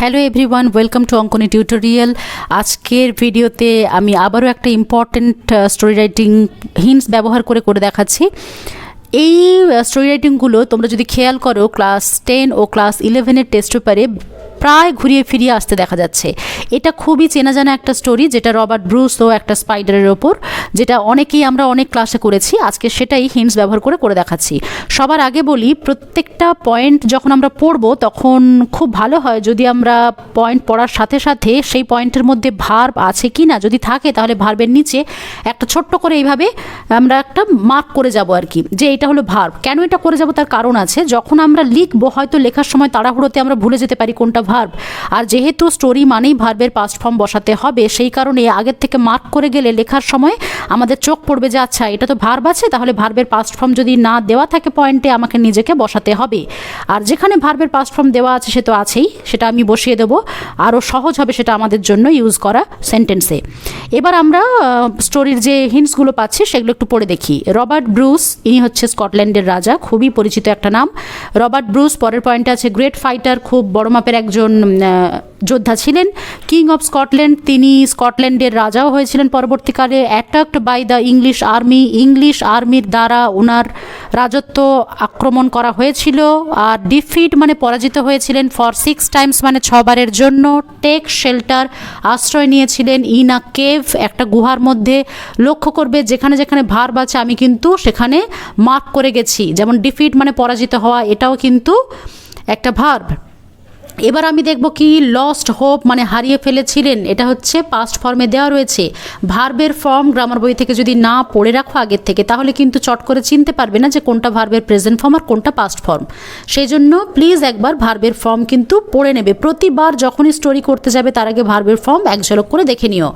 Hello everyone, welcome to Ankani tutorial. আজকের ভিডিওতে আমি আবারও একটা ইম্পর্টেন্ট স্টোরি রাইটিং হিন্টস ব্যবহার করে দেখাচ্ছি। এই স্টোরি রাইটিংগুলো তোমরা যদি খেয়াল করো ক্লাস 10 ও ক্লাস 11-এর টেস্ট পেপারে প্রায় ঘুরিয়ে ফিরিয়ে আসতে দেখা যাচ্ছে। এটা খুবই চেনা জানা একটা স্টোরি, যেটা রবার্ট ব্রুস ও একটা স্পাইডারের ওপর, যেটা অনেকেই আমরা অনেক ক্লাসে করেছি। আজকে সেটাই হিন্টস ব্যবহার করে দেখাচ্ছি। সবার আগে বলি, প্রত্যেকটা পয়েন্ট যখন আমরা পড়বো তখন খুব ভালো হয় যদি আমরা পয়েন্ট পড়ার সাথে সাথে সেই পয়েন্টের মধ্যে ভার্ব আছে কি না, যদি থাকে তাহলে ভার্বের নিচে একটা ছোট্ট করে এইভাবে আমরা একটা মার্ক করে যাব আর কি, যে এটা হলো ভার্ব। কেন এটা করে যাব তার কারণ আছে। যখন আমরা লিখবো হয়তো লেখার সময় তাড়াহুড়োতে আমরা ভুলে যেতে পারি কোনটা ভার্ব, আর যেহেতু স্টোরি মানেই ভার্বের পাস্ট ফর্ম বসাতে হবে, সেই কারণে আগের থেকে মার্ক করে গেলে লেখার সময় আমাদের চোখ পড়বে যে আচ্ছা এটা তো ভার্ব আছে, তাহলে ভার্বের পাস্ট ফর্ম যদি না দেওয়া থাকে পয়েন্টে আমাকে নিজেকে বসাতে হবে। আর যেখানে ভার্বের পাস্ট ফর্ম দেওয়া আছে সে তো আছেই, সেটা আমি বসিয়ে দেবো, আরও সহজ হবে সেটা আমাদের জন্য ইউজ করা সেন্টেন্সে। এবার আমরা স্টোরির যে হিন্টসগুলো পাচ্ছি সেগুলো একটু পড়ে দেখি। রবার্ট ব্রুস, ইনি হচ্ছে স্কটল্যান্ডের রাজা, খুবই পরিচিত একটা নাম রবার্ট ব্রুস। পরের পয়েন্টে আছে গ্রেট ফাইটার, খুব বড় মাপের একজন যোদ্ধা ছিলেন। কিং অফ স্কটল্যান্ড, তিনি স্কটল্যান্ডের রাজাও হয়েছিলেন পরবর্তীকালে। Attacked by the English army, English আর্মির দ্বারা ওনার রাজত্ব আক্রমণ করা হয়েছিল। আর ডিফিট মানে পরাজিত হয়েছিলেন। ফর 6 টাইমস মানে 6 বারের জন্য। টেক শেল্টার, আশ্রয় নিয়েছিলেন। ইন আ কেভ, একটা গুহার মধ্যে। লক্ষ্য করবে যেখানে যেখানে ভার্ব আছে আমি কিন্তু সেখানে মার্ক করে গেছি, যেমন ডিফিট মানে পরাজিত হওয়া, এটাও কিন্তু একটা ভার্ব। এবার আমি দেখব কি লস্ট হোপ মানে হারিয়ে ফেলেছিলেন, এটা হচ্ছে পাস্ট ফর্মে দেওয়া রয়েছে। ভার্বের ফর্ম গ্রামার বই থেকে যদি না পড়ে রাখো আগের থেকে, তাহলে কিন্তু চট করে চিনতে পারবে না যে কোনটা ভার্বের প্রেজেন্ট ফর্ম আর কোনটা পাস্ট ফর্ম। সেই জন্য প্লিজ একবার ভার্বের ফর্ম কিন্তু পড়ে নেবে। প্রতিবার যখনই স্টোরি করতে যাবে তার আগে ভার্বের ফর্ম এক ঝলক করে দেখে নিও।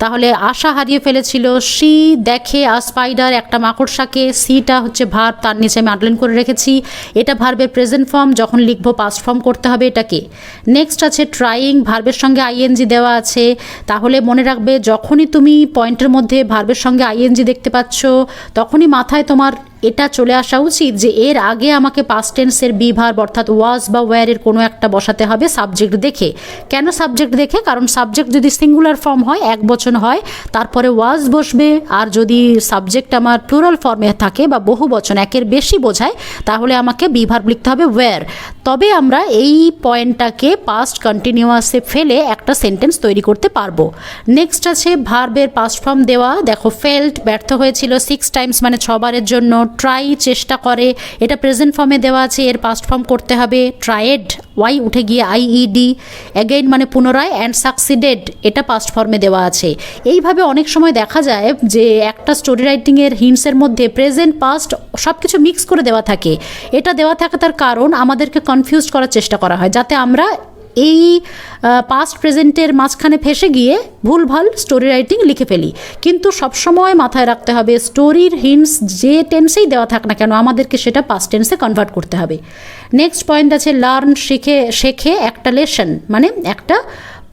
তাহলে আশা হারিয়ে ফেলেছিল, সি দেখে, আ স্পাইডার একটা মাকড়সাকে, সিটা হচ্ছে ভার্ব, তার নিচে আমি আন্ডারলাইন করে রেখেছি, এটা ভার্বের প্রেজেন্ট ফর্ম, যখন লিখবো পাস্ট ফর্ম করতে হবে এটাকে। নেক্সট আছে ট্রাইং, ভার্বের সঙ্গে আইএনজি দেওয়া আছে। তাহলে মনে রাখবে যখনই তুমি পয়েন্টের মধ্যে ভার্বের সঙ্গে আইএনজি দেখতে পাচ্ছ তখনই মাথায় তোমার এটা চলে আসা উচিত যে এর আগে আমাকে পাস্ট টেন্সের বি ভার্ব অর্থাৎ ওয়াজ বা ওয়্যারের কোনো একটা বসাতে হবে সাবজেক্ট দেখে। কেন সাবজেক্ট দেখে? কারণ সাবজেক্ট যদি সিঙ্গুলার ফর্ম হয়, এক বচন হয়, তারপরে ওয়াজ বসবে। আর যদি সাবজেক্ট আমার প্লুরাল ফর্মে থাকে বা বহু বচন, একের বেশি বোঝায়, তাহলে আমাকে বি ভার্ব লিখতে হবে ওয়্যার। তবে আমরা এই পয়েন্টটাকে পাস্ট কন্টিনিউয়াসে ফেলে একটা সেন্টেন্স তৈরি করতে পারবো। নেক্সট আছে ভার্বের পাস্ট ফর্ম দেওয়া। দেখো ফেল্ট, ব্যর্থ হয়েছিল। 6 টাইমস মানে 6 বারের জন্য। ট্রাই, চেষ্টা করে, এটা প্রেজেন্ট ফর্মে দেওয়া আছে, এর পাস্ট ফর্ম করতে হবে ট্রায়েড, ওয়াই উঠে গিয়ে আইইডি। অ্যাগেইন মানে পুনরায়। অ্যান্ড সাকসিডেড, এটা পাস্ট ফর্মে দেওয়া আছে। এইভাবে অনেক সময় দেখা যায় যে একটা স্টোরি রাইটিংয়ের হিন্টসের মধ্যে প্রেজেন্ট পাস্ট সব কিছু মিক্স করে দেওয়া থাকে। এটা দেওয়া থাকার কারণ আমাদেরকে কনফিউজ করার চেষ্টা করা হয়, যাতে আমরা এই পাস্ট প্রেজেন্টের মাঝখানে ফেসে গিয়ে ভুলভাল স্টোরি রাইটিং লিখে ফেলি। কিন্তু সবসময় মাথায় রাখতে হবে স্টোরির হিন্টস যে টেন্সেই দেওয়া থাক না কেন আমাদেরকে সেটা পাস্ট টেন্সে কনভার্ট করতে হবে। নেক্সট পয়েন্ট আছে লার্ন, শেখে একটা লেসন মানে একটা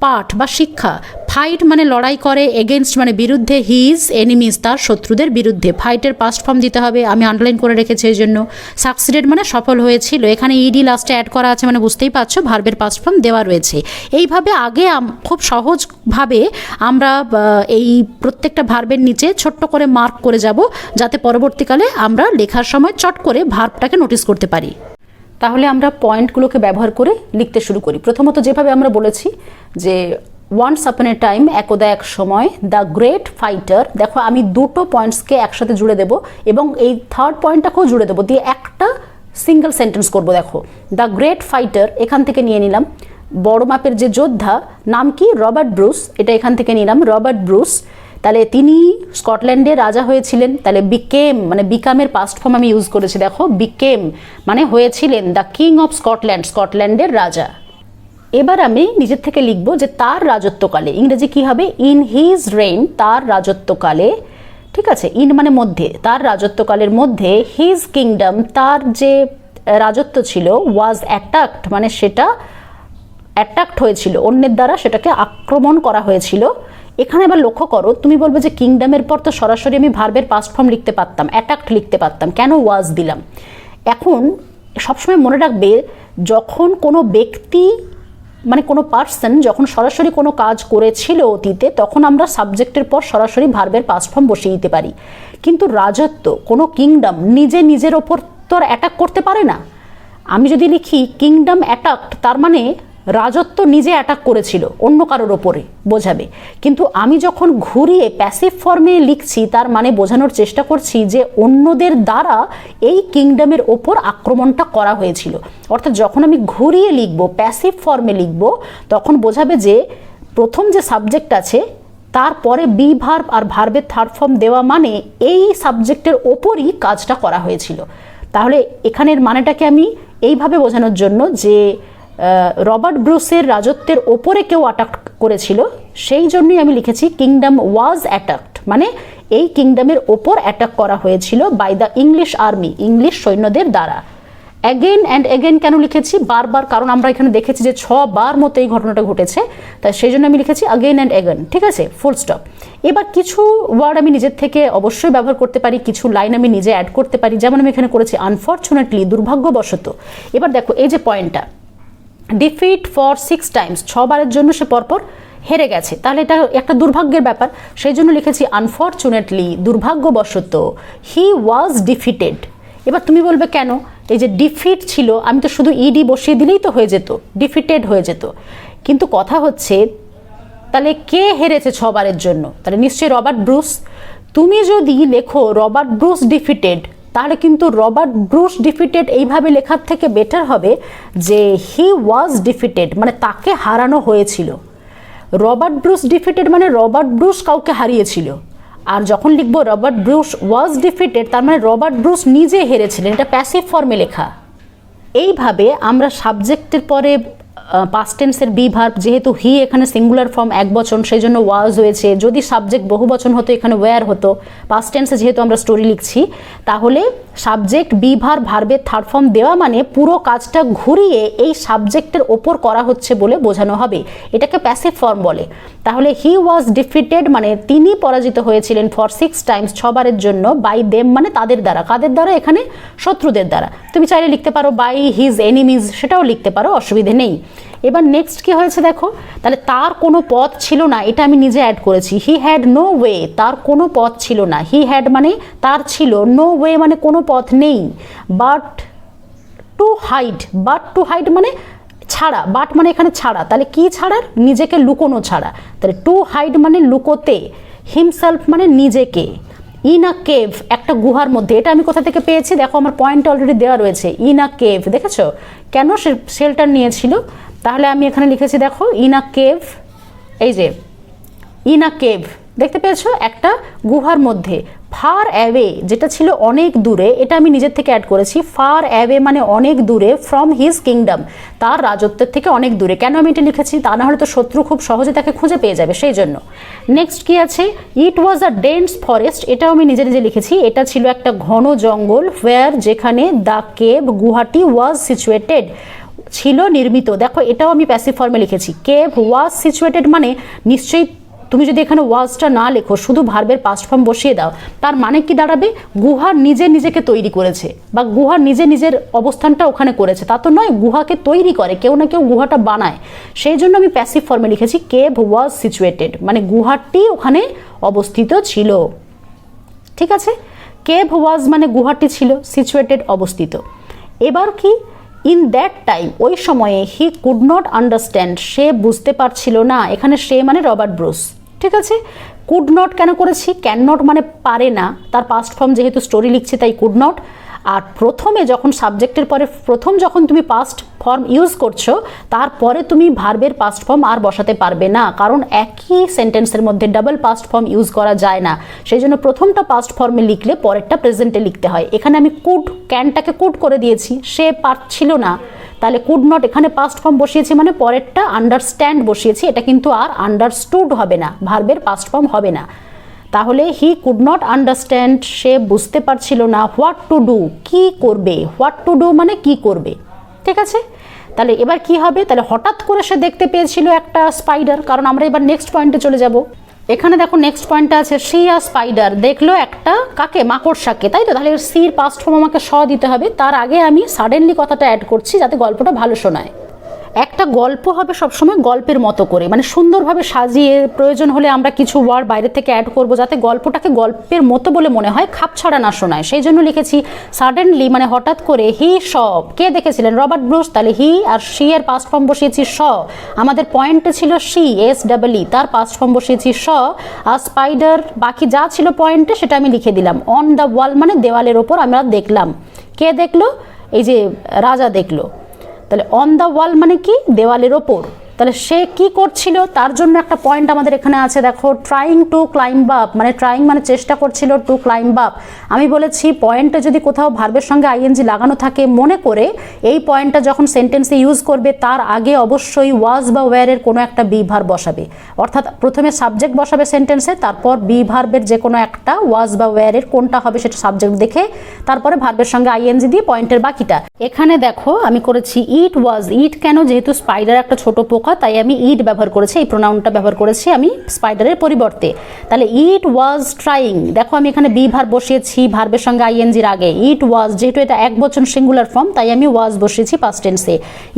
পাঠ বা শিক্ষা। ফাইট মানে লড়াই করে। এগেনস্ট মানে বিরুদ্ধে। হিজ এনিমিজ, তার শত্রুদের বিরুদ্ধে। ফাইটের পাস্ট ফর্ম দিতে হবে, আমি আন্ডারলাইন করে রেখেছি এই জন্য। সাকসিডেড মানে সফল হয়েছিল, এখানে ইডি লাস্টে অ্যাড করা আছে, মানে বুঝতেই পারছো ভার্বের পাস্ট ফর্ম দেওয়া রয়েছে। এইভাবে আগে খুব সহজভাবে আমরা এই প্রত্যেকটা ভার্বের নিচে ছোট্ট করে মার্ক করে যাব, যাতে পরবর্তীকালে আমরা লেখার সময় চট করে ভার্বটাকে নোটিস করতে পারি। তাহলে আমরা পয়েন্টগুলোকে ব্যবহার করে লিখতে শুরু করি। প্রথমত যেভাবে আমরা বলেছি যে ওয়ান্স আপন এ টাইম, একদা এক সময়, দ্য গ্রেট ফাইটার। দেখো আমি দুটো পয়েন্টসকে একসাথে জুড়ে দেবো এবং এই থার্ড পয়েন্টটাকেও জুড়ে দেবো, দিয়ে একটা সিঙ্গেল সেন্টেন্স করব। দেখো দ্য গ্রেট ফাইটার এখান থেকে নিয়ে নিলাম। বড় মাপের যে যোদ্ধা, নাম কি? রবার্ট ব্রুস, এটা এখান থেকে নিলাম রবার্ট ব্রুস। তাহলে তিনি স্কটল্যান্ডের রাজা হয়েছিলেন, তাহলে বিকেম মানে বিকামের পাস্ট ফর্ম আমি ইউজ করেছি। দেখো বিকেম মানে হয়েছিলেন দ্য কিং অফ স্কটল্যান্ড, স্কটল্যান্ডের রাজা। এবার আমি নিজের থেকে লিখব যে তার রাজত্বকালে, ইংরেজি কি হবে? ইন হিজ রেইন, তার রাজত্বকালে। ঠিক আছে, ইন মানে মধ্যে, তার রাজত্বকালের মধ্যে। হিজ কিংডম, তার যে রাজত্ব ছিল। ওয়াজ অ্যাটাকড মানে সেটা অ্যাটাকড হয়েছিল, অন্যের দ্বারা সেটাকে আক্রমণ করা হয়েছিল। এখানে এবার লক্ষ্য করো, তুমি বলবে যে কিংডমের পর তো সরাসরি আমি ভার্বের পাস্ট ফর্ম লিখতে পারতাম, অ্যাটাকড লিখতে পারতাম, কেন ওয়াজ দিলাম? এখন সবসময় মনে রাখবে যখন কোনো ব্যক্তি মানে কোনো পার্সন যখন সরাসরি কোনো কাজ করেছিল অতীতে, তখন আমরা সাবজেক্টের পর সরাসরি ভার্বের পাস্ট ফর্ম বসিয়ে দিতে পারি। কিন্তু রাজত্ব, কোনো কিংডম নিজে নিজের ওপর তো আর অ্যাটাক করতে পারে না। আমি যদি লিখি কিংডম অ্যাটাকড, তার মানে রাজত্ব নিজে অ্যাটাক করেছিল, অন্য কারোর ওপরে বোঝাবে। কিন্তু আমি যখন ঘুরিয়ে প্যাসিভ ফর্মে লিখছি, তার মানে বোঝানোর চেষ্টা করছি যে অন্যদের দ্বারা এই কিংডমের ওপর আক্রমণটা করা হয়েছিল। অর্থাৎ যখন আমি ঘুরিয়ে লিখব, প্যাসিভ ফর্মে লিখব, তখন বোঝাবে যে প্রথম যে সাবজেক্ট আছে তারপরে বি ভার্ব আর ভার্বের থার্ড ফর্ম দেওয়া, মানে এই সাবজেক্টের ওপরই কাজটা করা হয়েছিল। তাহলে এখানের মানেটাকে আমি এইভাবে বোঝানোর জন্য যে রবার্ট ব্রুসের রাজত্বের ওপরে কেউ অ্যাটাক করেছিল, সেই জন্যই আমি লিখেছি কিংডম ওয়াজ অ্যাটাকড, মানে এই কিংডমের ওপর অ্যাটাক করা হয়েছিল by the English army, English সৈন্যদের দ্বারা। অ্যাগেন অ্যান্ড অ্যাগেন কেন লিখেছি বারবার, কারণ আমরা এখানে দেখেছি যে 6 বার মতো এই ঘটনাটা ঘটেছে, তাই সেই জন্য আমি লিখেছি অ্যাগেন অ্যান্ড অ্যাগেন। ঠিক আছে, ফুল স্টপ। এবার কিছু ওয়ার্ড আমি নিজের থেকে অবশ্যই ব্যবহার করতে পারি, কিছু লাইন আমি নিজে অ্যাড করতে পারি, যেমন আমি এখানে করেছি আনফর্চুনেটলি, দুর্ভাগ্যবশত। এবার দেখো এই যে পয়েন্টটা, ডিফিট ফর 6 টাইমস, 6 বারের জন্য সে পরপর হেরে গেছে, তাহলে এটা একটা দুর্ভাগ্যের ব্যাপার, সেই জন্য লিখেছি আনফর্চুনেটলি, দুর্ভাগ্যবশত, হি ওয়াজ ডিফিটেড। এবার তুমি বলবে কেন, এই যে ডিফিট ছিল, আমি তো শুধু ইডি বসিয়ে দিলেই তো হয়ে যেত, ডিফিটেড হয়ে যেত। কিন্তু কথা হচ্ছে তাহলে কে হেরেছে 6 বারের জন্য, তাহলে নিশ্চয়ই রবার্ট ব্রুস। তুমি যদি লেখো রবার্ট ব্রুস ডিফিটেড, তাহলে কিন্তু রবার্ট ব্রুস ডিফিটেড এইভাবে লেখার থেকে বেটার হবে যে হি ওয়াজ ডিফিটেড, মানে তাকে হারানো হয়েছিল। রবার্ট ব্রুস ডিফিটেড মানে রবার্ট ব্রুস কাউকে হারিয়েছিল। আর যখন লিখবো রবার্ট ব্রুস ওয়াজ ডিফিটেড, তার মানে রবার্ট ব্রুস নিজে হেরেছিলেন, এটা প্যাসিভ ফর্মে লেখা। এইভাবে আমরা সাবজেক্টের পরে পাস্ট টেন্সের বি ভার্ব, যেহেতু হি এখানে সিঙ্গুলার ফর্ম একবচন, সেই জন্য ওয়াজ হয়েছে। যদি সাবজেক্ট বহুবচন হতো এখানে ওয়্যার হতো। পাস্ট টেন্সে যেহেতু আমরা স্টোরি লিখছি, তাহলে সাবজেক্ট বি ভার্ব ভার্বের থার্ড ফর্ম দেওয়া মানে পুরো কাজটা ঘুরিয়ে এই সাবজেক্টের ওপর করা হচ্ছে বলে বোঝানো হবে, এটাকে প্যাসিভ ফর্ম বলে। তাহলে হি ওয়াজ ডিফিটেড মানে তিনি পরাজিত হয়েছিলেন ফর 6 টাইমস, 6 বারের জন্য, বাই দেম মানে তাদের দ্বারা। কাদের দ্বারা, এখানে শত্রুদের দ্বারা। তুমি চাইলে লিখতে পারো বাই হিজ এনিমিজ, সেটাও লিখতে পারো, অসুবিধে নেই। এবার নেক্সট কি হয়েছে দেখো, তাহলে তার কোনো পথ ছিল না, এটা আমি নিজে অ্যাড করেছি। হি হ্যাড নো ওয়ে, তার কোনো পথ ছিল না। হি হ্যাড মানে তার ছিল, নো ওয়ে মানে কোনো পথ নেই। But to hide, but to hide মানে ছাড়া, বাট মানে এখানে ছাড়া, তাহলে কি ছাড়ার, নিজেকে লুকোনো ছাড়া, তাহলে টু হাইড মানে লুকোতে, হিমসেলফ মানে নিজেকে। ইন আ কেভ, একটা গুহার মধ্যে, এটা আমি কোথা থেকে পেয়েছি দেখো, আমার পয়েন্ট অলরেডি দেওয়া রয়েছে। ইন আ কেভ, দেখেছো কেন সে শেল্টার নিয়েছিল, তাহলে আমি এখানে লিখেছি দেখো ইন আ কেভ, এই যে ইন আ কেভ, দেখতে পেয়েছো একটা গুহার মধ্যে। ফার অ্যাওয়ে যেটা ছিল অনেক দূরে, এটা আমি নিজের থেকে অ্যাড করেছি। ফার অ্যাওয়ে মানে অনেক দূরে, ফ্রম হিজ কিংডম, তার রাজত্বের থেকে অনেক দূরে। কেন আমি এটা লিখেছি, তা না হলে তো শত্রু খুব সহজে তাকে খুঁজে পেয়ে যাবে, সেই জন্য। নেক্সট কি আছে, ইট ওয়াজ আ ডেন্স ফরেস্ট, এটাও আমি নিজে নিজে লিখেছি। এটা ছিল একটা ঘন জঙ্গল, হোয়ার যেখানে the cave Guwahati was situated, ছিল নির্মিত। দেখো এটাও আমি প্যাসিভ ফর্মে লিখেছি। কেভ ওয়াজ সিচুয়েটেড মানে নিশ্চয়ই তুমি যদি এখানে ওয়াজটা না লেখো, শুধু ভার্বের পাস্ট ফর্ম বসিয়ে দাও, তার মানে কি দাঁড়াবে, গুহা নিজে নিজেকে তৈরি করেছে, বা গুহা নিজে নিজের অবস্থানটা ওখানে করেছে, তা তো নয়। গুহাকে তৈরি করে কেউ না কেউ, গুহাটা বানায়, সেই জন্য আমি প্যাসিভ ফর্মে লিখেছি কেভ ওয়াজ সিচুয়েটেড, মানে গুহাটি ওখানে অবস্থিত ছিল। ঠিক আছে, কেভ ওয়াজ মানে গুহাটি ছিল, সিচুয়েটেড অবস্থিত। এবার কি, ইন দ্যাট টাইম, ওই সময়ে, হি কুড নট আন্ডারস্ট্যান্ড, সে বুঝতে পারছিল না, এখানে সে মানে রবার্ট ব্রুস। ঠিক আছে, কুড নট কেন করেছি, ক্যান নট মানে পারে না, তার পাস্ট ফর্ম যেহেতু স্টোরি লিখছি তাই কুড নট। আর প্রথমে যখন সাবজেক্টের পরে প্রথম যখন তুমি পাস্ট ফর্ম ইউজ করছো, তারপরে তুমি ভার্বের পাস্ট ফর্ম আর বসাতে পারবে না, কারণ একই সেন্টেন্সের মধ্যে ডাবল পাস্ট ফর্ম ইউজ করা যায় না। সেই জন্য প্রথমটা পাস্ট ফর্মে লিখলে পরেরটা প্রেজেন্টে লিখতে হয়। এখানে আমি কুড, ক্যানটাকে কুড করে দিয়েছি, সে পারছিল না, তাহলে কুড নট এখানে পাস্ট ফর্ম বসিয়েছি, মানে পরেরটা আন্ডারস্ট্যান্ড বসিয়েছি, এটা কিন্তু আর আন্ডারস্টুড হবে না, ভার্বের পাস্ট ফর্ম হবে না। তাহলে হি কুড নট আন্ডারস্ট্যান্ড, সে বুঝতে পারছিল না, হোয়াট টু ডু, কি করবে, হোয়াট টু ডু মানে কি করবে। ঠিক আছে, তাহলে এবার কি হবে, তাহলে হঠাৎ করে সে দেখতে পেয়েছিল একটা স্পাইডার, কারণ আমরা এবার নেক্সট পয়েন্টে চলে যাব। এখানে দেখো নেক্সট পয়েন্টটা আছে, সি আ স্পাইডার, দেখলো একটা কাকে, মাকড়সাকে, তাই তো। তাহলে সির পাস্ট ফর্ম আমাকে স দিতে হবে, তার আগে আমি সাডেনলি কথাটা অ্যাড করছি যাতে গল্পটা ভালো শোনায়। একটা গল্প হবে সবসময় গল্পের মতো করে, মানে সুন্দরভাবে সাজিয়ে, প্রয়োজন হলে আমরা কিছু ওয়ার্ড বাইরে থেকে অ্যাড করব যাতে গল্পটাকে গল্পের মতো বলে মনে হয়, খাপছাড়া না শোনায়। সেই জন্য লিখেছি সাডেনলি, মানে হঠাৎ করে। হি স, কে দেখেছিলেন? Robert Bruce. তাহলে হি আর শি এর পাস্ট ফর্ম বসিয়েছি স। আমাদের পয়েন্টে ছিল শি, SEE, তার পাস্ট ফর্ম বসিয়েছি স। আর স্পাইডার, বাকি যা ছিল পয়েন্টে সেটা আমি লিখে দিলাম। অন দ্য ওয়াল মানে দেওয়ালের ওপর আমরা দেখলাম। কে দেখলো? এই যে রাজা দেখলো। তাহলে অন দ্য ওয়াল মানে কি? দেওয়ালের ওপর। তাহলে সে কি করছিল তার জন্য একটা পয়েন্ট আমাদের এখানে আছে, দেখো, ট্রাইং টু ক্লাইম্ব আপ, মানে ট্রাইং মানে চেষ্টা করছিল, টু ক্লাইম্ব আপ। আমি বলেছি পয়েন্টে যদি কোথাও ভার্বের সঙ্গে আইএনজি লাগানো থাকে, মনে করে এই পয়েন্টটা যখন সেন্টেন্সে ইউজ করবে তার আগে অবশ্যই ওয়াজ বা ওয়্যারের কোনো একটা বি ভার্ব বসাবে। অর্থাৎ প্রথমে সাবজেক্ট বসাবে সেন্টেন্সে, তারপর বি ভার্বের যে কোনো একটা, ওয়াজ বা ওয়্যারের কোনটা হবে সেটা সাবজেক্ট দেখে, তারপরে ভার্বের সঙ্গে আইএনজি দিয়ে পয়েন্টের বাকিটা। এখানে দেখো আমি করেছি ইট ওয়াজ। ইট কেন? যেহেতু স্পাইডার একটা ছোট পোকা, তাই আমি ইট ব্যবহার করেছি, এই প্রোনাউনটা ব্যবহার করেছি আমি স্পাইডারের পরিবর্তে। তাহলে ইট ওয়াজ ট্রাইং, দেখো আমি এখানে বি ভার্ব বসিয়েছি ভার্বের সঙ্গে আইএনজির আগে। ইট ওয়াজ, যেহেতু এটা একবচন সিঙ্গুলার ফর্ম, তাই আমি ওয়াজ বসিয়েছি পাস্ট টেন্সে।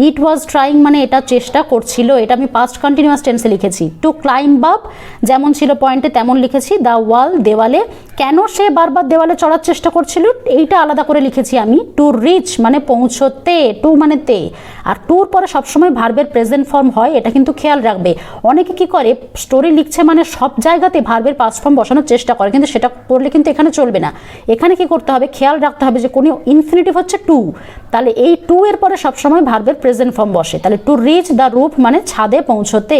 ইট ওয়াজ ট্রাইং মানে এটা চেষ্টা করছিল, এটা আমি পাস্ট কন্টিনিউয়াস টেন্সে লিখেছি। টু ক্লাইম্ব আপ, যেমন ছিল পয়েন্টে তেমন লিখেছি। দ্য ওয়াল, দেওয়ালে। কেন সে বারবার দেওয়ালে চড়ার চেষ্টা করছিল এইটা আলাদা করে লিখেছি আমি। টু রিচ মানে পৌঁছতে, টু মানে তে, আর টুর পরে সবসময় ভার্বের প্রেজেন্ট ফর্ম হয়, এটা কিন্তু খেয়াল রাখবে। অনেকে কি করে, স্টোরি লিখছে মানে সব জায়গাতে ভার্বের পাস্ট ফর্ম বসানোর চেষ্টা করে, কিন্তু সেটা করলে কিন্তু এখানে চলবে না। এখানে কি করতে হবে, খেয়াল রাখতে হবে যে কোনো ইনফিনিটিভ হচ্ছে টু, তাহলে এই টু এর পরে সবসময় ভার্বের প্রেজেন্ট ফর্ম বসে। তাহলে টু রিচ দ্য রুফ মানে ছাদে পৌঁছতে।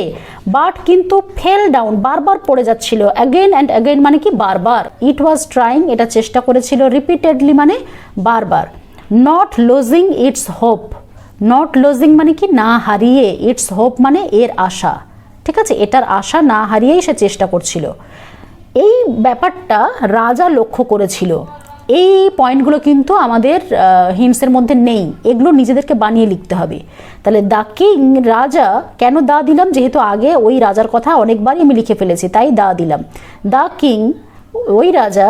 বাট কিন্তু ফেল ডাউন, বারবার পড়ে যাচ্ছিল। অ্যাগেন অ্যান্ড অ্যাগেন মানে কি বারবার। ইট ওয়াজ ট্রাইং, এটা চেষ্টা করেছিল। রিপিটেডলি মানে বারবার। Not losing it's hope, not losing মানে কি না হারিয়ে, ইটস হোপ মানে এর আশা, ঠিক আছে, এটার আশা না হারিয়েই সে চেষ্টা করছিল। এই ব্যাপারটা রাজা লক্ষ্য করেছিল। এই পয়েন্টগুলো কিন্তু আমাদের হিন্টসের মধ্যে নেই, এগুলো নিজেদেরকে বানিয়ে লিখতে হবে। তাহলে দ্য কিং, রাজা, কেন দা দিলাম? যেহেতু আগে ওই রাজার কথা অনেকবারই আমি লিখে ফেলেছি, তাই দা দিলাম। দ্য কিং, ওই রাজা,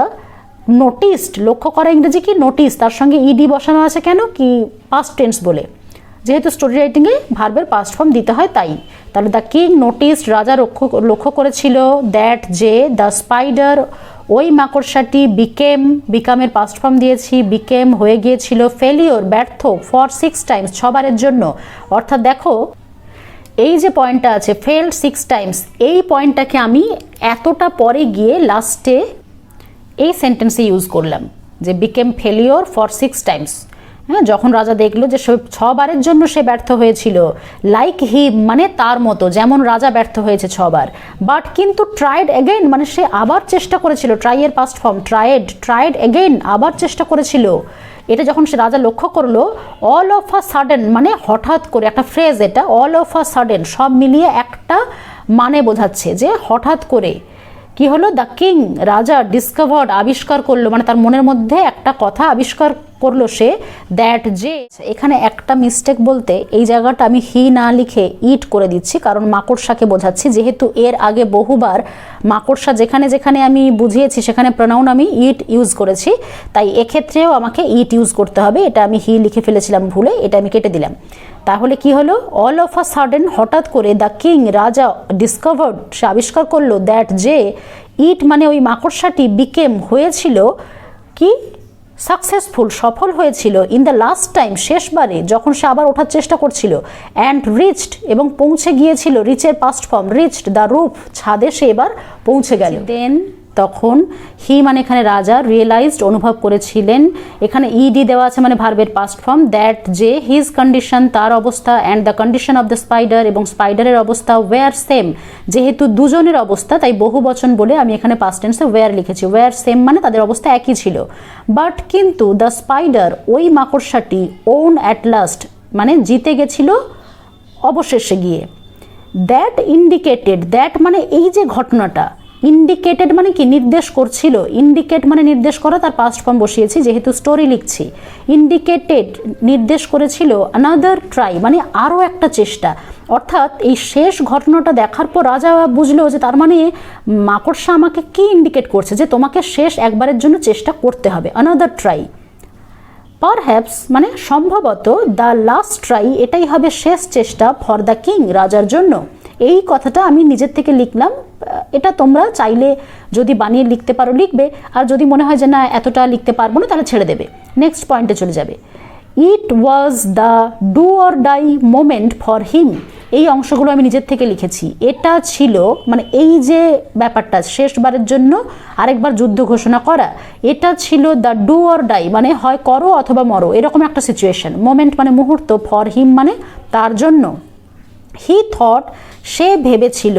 নোটিসড, লক্ষ্য করা ইংরেজি কি? নোটিস, তার সঙ্গে ইডি বসানো আছে কেন? কি পাস্ট টেন্স বলে, যেহেতু স্টোরি রাইটিংয়ে ভার্বের পাস্ট ফর্ম দিতে হয় তাই। তাহলে দ্য কিং নোটিসড, রাজা লক্ষ্য করেছিল, দ্যাট যে, দ্য স্পাইডার, ওই মাকড়সাটি, বিকামের পাস্ট ফর্ম দিয়েছি, বিকেম হয়ে গিয়েছিল, ফেলিওর ব্যর্থ, ফর 6 টাইমস 6 বারের জন্য। অর্থাৎ দেখো এই যে পয়েন্টটা আছে ফেল্ড 6 টাইমস, এই পয়েন্টটাকে আমি এতটা পরে গিয়ে লাস্টে এই সেন্টেন্সে ইউজ করলাম যে বিকেম ফেলিওর ফর 6 টাইমস। হ্যাঁ, যখন রাজা দেখলো যে 6 বারের জন্য সে ব্যর্থ হয়েছিল, লাইক হিম মানে তার মতো, যেমন রাজা ব্যর্থ হয়েছে 6 বার। বাট কিন্তু ট্রাইড এগেইন মানে সে আবার চেষ্টা করেছিল, ট্রাই এর পাস্ট ফর্ম ট্রাইড এগেইন, আবার চেষ্টা করেছিল। এটা যখন সে রাজা লক্ষ্য করলো, অল অফ আ সাডেন মানে হঠাৎ করে, একটা ফ্রেজ এটা, অল অফ আ সাডেন, সব মিলিয়ে একটা মানে বোঝাচ্ছে যে হঠাৎ করে কি হলো, দ্য কিং, রাজা, ডিসকভার্ড আবিষ্কার করলো, মানে তার মনের মধ্যে একটা কথা আবিষ্কার করলো সে, দ্যাট যে, এখানে একটা মিস্টেক বলতে এই জায়গাটা আমি হি না লিখে ইট করে দিচ্ছি, কারণ মাকড়সাকে বোঝাচ্ছি। যেহেতু এর আগে বহুবার মাকড়সা যেখানে যেখানে আমি বুঝিয়েছি সেখানে প্রোনাউন আমি ইট ইউজ করেছি, তাই এক্ষেত্রেও আমাকে ইট ইউজ করতে হবে। এটা আমি হি লিখে ফেলেছিলাম ভুলে, এটা আমি কেটে দিলাম। তাহলে কি হলো, অল অফ আ সাডেন হঠাৎ করে, দ্য কিং রাজা, ডিসকভার্ড সে আবিষ্কার করলো, দ্যাট যে, ইট মানে ওই মাকড়সাটি, বিকেম হয়েছিল কি, সাকসেসফুল সফল হয়েছিল, ইন দ্য লাস্ট টাইম শেষবারে, যখন সে আবার ওঠার চেষ্টা করছিল, অ্যান্ড রিচড এবং পৌঁছে গিয়েছিল, রিচের past form reached, the roof ছাদে সে এবার পৌঁছে গেল। দেন তখন হি মানে এখানে রাজা, রিয়েলাইজড অনুভব করেছিলেন, এখানে ইডি দেওয়া আছে মানে ভার্বের পাস্ট ফর্ম, দ্যাট যে, হিজ কন্ডিশন তার অবস্থা, and the condition of the spider এবং স্পাইডারের অবস্থা, ওয়ার সেম, যেহেতু দুজনের অবস্থা তাই বহু বচন বলে আমি এখানে পাস্ট টেন্সে ওয়ার লিখেছি, ওয়ার সেম মানে তাদের অবস্থা একই ছিল। বাট কিন্তু দ্য স্পাইডার ওই মাকড়সাটি, ওন অ্যাট লাস্ট মানে জিতে গেছিল অবশেষে গিয়ে। দ্যাট ইন্ডিকেটেড, দ্যাট মানে এই যে ঘটনাটা, ইন্ডিকেটেড মানে কি নির্দেশ করছিল, ইন্ডিকেট মানে নির্দেশ করা, তার পাস্ট ফর্ম বসিয়েছি যেহেতু স্টোরি লিখছি। ইন্ডিকেটেড নির্দেশ করেছিল, অ্যানাদার ট্রাই মানে আরও একটা চেষ্টা। অর্থাৎ এই শেষ ঘটনাটা দেখার পর রাজা বুঝলো যে তার মানে মাকড়সা আমাকে কি ইন্ডিকেট করছে, যে তোমাকে শেষ একবারের জন্য চেষ্টা করতে হবে, অ্যানাদার ট্রাই। পারহ্যাপস মানে সম্ভবত দ্য লাস্ট ট্রাই এটাই হবে শেষ চেষ্টা ফর দ্য কিং রাজার জন্য। এই কথাটা আমি নিজের থেকে লিখলাম, এটা তোমরা চাইলে যদি বানিয়ে লিখতে পারো লিখবে, আর যদি মনে হয় যে না এতটা লিখতে পারবো না তাহলে ছেড়ে দেবে, নেক্সট পয়েন্টে চলে যাবে। It was the do or die moment for him, এই অংশগুলো আমি নিজের থেকে লিখেছি। এটা ছিল মানে এই যে ব্যাপারটা শেষবারের জন্য আরেকবার যুদ্ধ ঘোষণা করা, এটা ছিল দ্য ডু অর ডাই মানে হয় করো অথবা মরো এরকম একটা সিচুয়েশন। মোমেন্ট মানে মুহূর্ত, ফর হিম মানে তার জন্য। হি থট সে ভেবেছিল,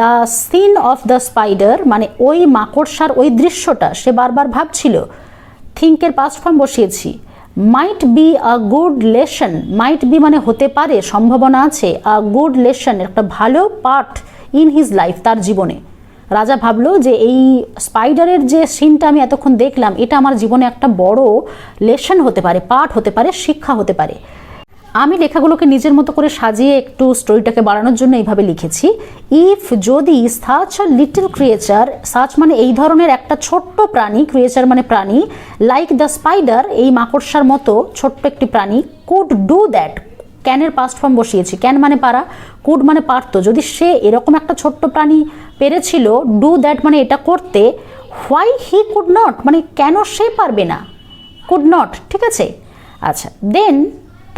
the scene of the spider মানে ওই মাকড়সার ওই দৃশ্যটা সে বারবার ভাবছিল। থিঙ্কের পাস্ট ফর্ম বসিয়েছি। Might be a good lesson, might be মানে হতে পারে, সম্ভাবনা আছে, আ গুড লেসন একটা ভালো পাঠ ইন হিজ লাইফ তার জীবনে। রাজা ভাবলো যে এই স্পাইডারের যে সিনটা আমি এতক্ষণ দেখলাম এটা আমার জীবনে একটা বড় লেসন হতে পারে, পাঠ হতে পারে, শিক্ষা হতে পারে। আমি লেখাগুলোকে নিজের মতো করে সাজিয়ে একটু স্টোরিটাকে বাড়ানোর জন্য এইভাবে লিখেছি। ইফ যদি such a little creature, such মানে এই ধরনের একটা ছোট্ট প্রাণী, ক্রিয়েচার মানে প্রাণী, লাইক দ্য স্পাইডার এই মাকড়সার মতো ছোট্ট একটি প্রাণী, কুড ডু দ্যাট, ক্যানের পাস্ট ফর্ম বসিয়েছি, ক্যান মানে পারা, কুড মানে পারতো, যদি সে এরকম একটা ছোট্ট প্রাণী পেরেছিল, ডু দ্যাট মানে এটা করতে, হোয়াই হি কুড নট মানে কেন সে পারবে না, কুড নট, ঠিক আছে। আচ্ছা দেন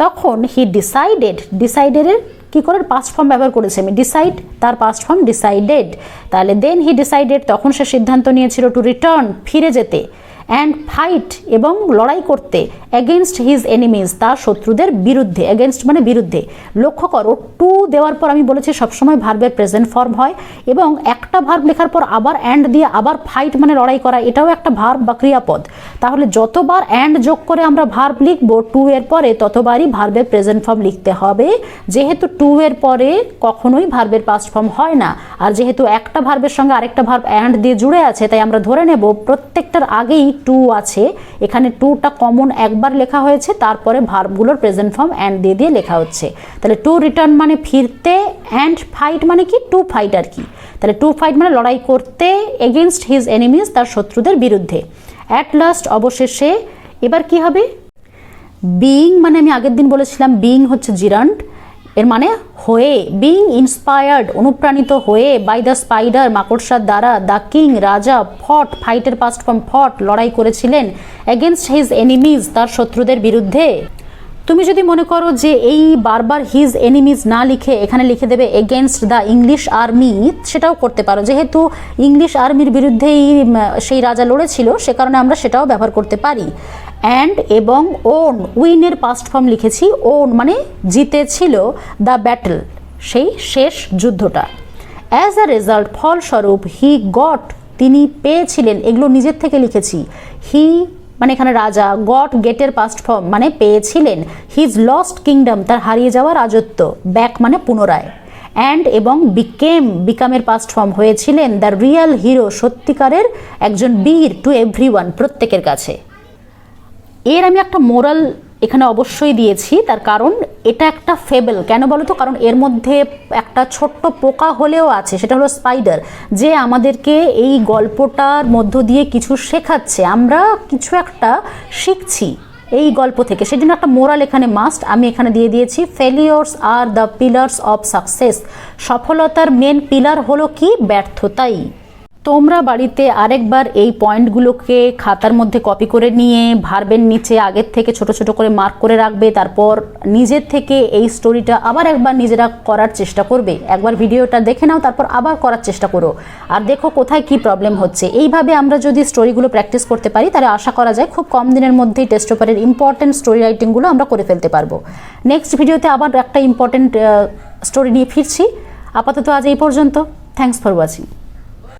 তখন হি ডিসাইডেড, ডিসাইডেডের কী করে পাস্ট ফর্ম ব্যবহার করেছি আমি, ডিসাইড তার পাস্ট ফর্ম ডিসাইডেড, তাহলে দেন হি ডিসাইডেড তখন সে সিদ্ধান্ত নিয়েছিল টু রিটার্ন ফিরে যেতে, অ্যান্ড ফাইট এবং লড়াই করতে, এগেনস্ট হিজ এনিমিজ তার শত্রুদের বিরুদ্ধে, এগেনস্ট মানে বিরুদ্ধে। লক্ষ্য করো টু দেওয়ার পর আমি বলেছি সবসময় ভার্বের প্রেজেন্ট ফর্ম হয়, এবং একটা ভার্ব লেখার পর আবার অ্যান্ড দিয়ে আবার ফাইট মানে লড়াই করা এটাও একটা ভার্ব বা ক্রিয়াপদ। তাহলে যতবার অ্যান্ড যোগ করে আমরা ভার্ব লিখবো টু এর পরে ততবারই ভার্বের প্রেজেন্ট ফর্ম লিখতে হবে, যেহেতু টু এর পরে কখনোই ভার্বের পাস্ট ফর্ম হয় না, আর যেহেতু একটা ভার্বের সঙ্গে আরেকটা ভার্ব অ্যান্ড দিয়ে জুড়ে আছে তাই আমরা ধরে নেব প্রত্যেকটার আগেই টু আছে, এখানে টুটা কমন একবার লেখা হয়েছে, তারপরে ভার্বগুলোর প্রেজেন্ট ফর্ম অ্যান্ড দিয়ে দিয়ে লেখা হচ্ছে। তাহলে টু রিটার্ন মানে ফিরতে, অ্যান্ড ফাইট মানে কি টু ফাইট আর কি, তাহলে টু ফাইট মানে লড়াই করতে, এগেনস্ট হিজ এনিমিজ তার শত্রুদের বিরুদ্ধে। অ্যাট লাস্ট অবশেষে, এবার কি হবে, বিইং মানে আমি আগের দিন বলেছিলাম বিইং হচ্ছে জিরান্ড, এর মানে হয়ে, বিইং ইন্সপায়ার্ড অনুপ্রাণিত হয়ে, বাই দ্য স্পাইডার মাকড়সার দ্বারা, দ্য কিং রাজা, ফট ফাইটের পাস্ট ফর্ম ফট লড়াই করেছিলেন, এগেনস্ট হিজ এনিমিজ তার শত্রুদের বিরুদ্ধে। তুমি যদি মনে করো যে এই বারবার হিজ এনিমিজ না লিখে এখানে লিখে দেবে এগেনস্ট দ্য ইংলিশ আর্মি, সেটাও করতে পারো, যেহেতু ইংলিশ আর্মির বিরুদ্ধেই সেই রাজা লড়েছিল সে কারণে আমরা সেটাও ব্যবহার করতে পারি। অ্যান্ড এবং ওন, উইনের পাস্ট ফর্ম লিখেছি, ওন মানে জিতেছিল দ্য ব্যাটল সেই শেষ যুদ্ধটা। অ্যাজ আ রেজাল্ট ফলস্বরূপ, হি গট তিনি পেয়েছিলেন, এগুলো নিজের থেকে লিখেছি, হি মানে এখানে রাজা, গট গেটের পাস্ট ফর্ম মানে পেয়েছিলেন, হিজ লস্ট কিংডম তার হারিয়ে যাওয়া রাজত্ব, ব্যাক মানে পুনরায়, অ্যান্ড এবং বিকামের পাস্ট ফর্ম হয়েছিলেন দ্য রিয়েল হিরো সত্যিকারের একজন বীর, টু এভরিওয়ান প্রত্যেকের কাছে। এর আমি একটা মোরাল এখানে অবশ্যই দিয়েছি, তার কারণ এটা একটা ফেবল, কেন বলো তো, কারণ এর মধ্যে একটা ছোট্ট পোকা হলেও আছে, সেটা হলো স্পাইডার, যে আমাদেরকে এই গল্পটার মধ্য দিয়ে কিছু শেখাচ্ছে, আমরা কিছু একটা শিখছি এই গল্প থেকে, সেজন্য একটা মোরাল এখানে মাস্ট, আমি এখানে দিয়ে দিয়েছি ফেলিওরস আর দ্য পিলার্স অফ সাকসেস, সফলতার মেন পিলার হলো কি, ব্যর্থতাই। তোমরা বাড়িতে আরেকবার এই পয়েন্টগুলোকে খাতার মধ্যে কপি করে নিয়ে ভার্বের নিচে আগের থেকে ছোট ছোট করে মার্ক করে রাখবে, তারপর নিজের থেকে এই স্টোরিটা আবার একবার নিজেরা করার চেষ্টা করবে, একবার ভিডিওটা দেখে নাও তারপর আবার করার চেষ্টা করো, আর দেখো কোথায় কি প্রবলেম হচ্ছে। এইভাবে আমরা যদি স্টোরিগুলো প্র্যাকটিস করতে পারি তাহলে আশা করা যায় খুব কম দিনের মধ্যেই টেস্ট পেপারের ইম্পর্টেন্ট স্টোরি রাইটিংগুলো আমরা করে ফেলতে পারবো। নেক্সট ভিডিওতে আবার একটা ইম্পর্টেন্ট স্টোরি নিয়ে ফিরছি। আপাতত আজ এই পর্যন্ত। Thanks for watching.